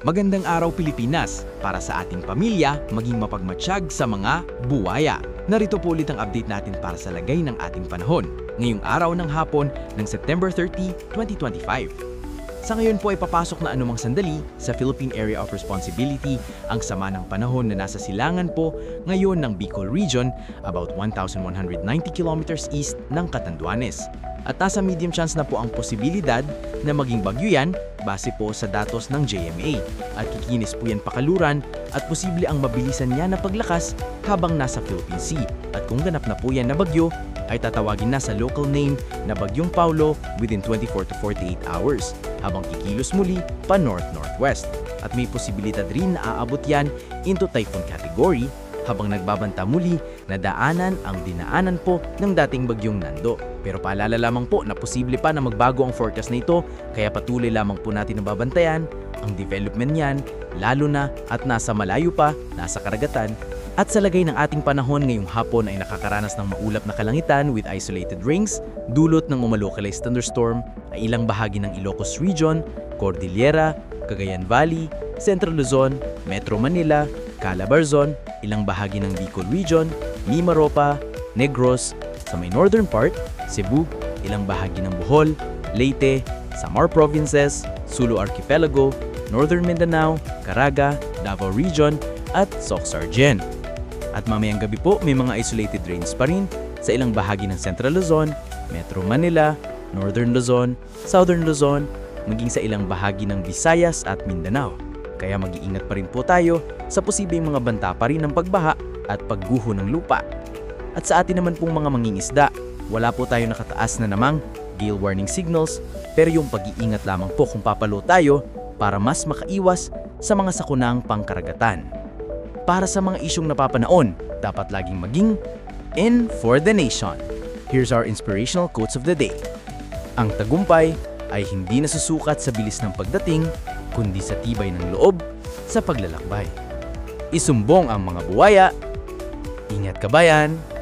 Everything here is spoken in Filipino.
Magandang araw Pilipinas! Para sa ating pamilya, maging mapagmatsyag sa mga buwaya. Narito po ulit ang update natin para sa lagay ng ating panahon. Ngayong araw ng hapon ng September 30, 2025. Sa ngayon po ay papasok na anumang sandali sa Philippine Area of Responsibility ang sama ng panahon na nasa silangan po ngayon ng Bicol Region, about 1,190 kilometers east ng Catanduanes. At nasa medium chance na po ang posibilidad na maging bagyo yan base po sa datos ng JMA. At kikinis po yan pakaluran at posible ang mabilisan niya na paglakas habang nasa Philippine Sea. At kung ganap na po yan na bagyo, ay tatawagin na sa local name na Bagyong Paulo within 24 to 48 hours habang kikilos muli pa north-northwest. At may posibilidad rin na aabot yan into typhoon category habang nagbabanta muli na daanan ang dinaanan po ng dating bagyong Nando. Pero paalala lamang po na posible pa na magbago ang forecast na ito, kaya patuloy lamang po natin na babantayan ang development niyan, lalo na at nasa malayo pa, nasa karagatan. At sa lagay ng ating panahon ngayong hapon ay nakakaranas ng maulap na kalangitan with isolated rains, dulot ng umalocalized thunderstorm ay ilang bahagi ng Ilocos Region, Cordillera, Cagayan Valley, Central Luzon, Metro Manila, Calabarzon, ilang bahagi ng Bicol Region, Mimaropa, Negros, sa may northern part, Cebu, ilang bahagi ng Bohol, Leyte, Samar Provinces, Sulu Archipelago, Northern Mindanao, Caraga, Davao Region, at Soc-Sargen. At mamayang gabi po may mga isolated rains pa rin sa ilang bahagi ng Central Luzon, Metro Manila, Northern Luzon, Southern Luzon, maging sa ilang bahagi ng Visayas at Mindanao. Kaya mag-iingat pa rin po tayo sa posibleng mga banta pa rin ng pagbaha at pagguho ng lupa. At sa atin naman pong mga mangingisda, wala po tayo nakataas na namang gale warning signals, pero yung pag-iingat lamang po kung papalo tayo para mas makaiwas sa mga sakunang pangkaragatan. Para sa mga isyong napapanaon, dapat laging maging in for the nation. Here's our inspirational quotes of the day. Ang tagumpay ay hindi nasusukat sa bilis ng pagdating, kundi sa tibay ng loob sa paglalakbay. Isumbong ang mga buwaya. Ingat kabayan!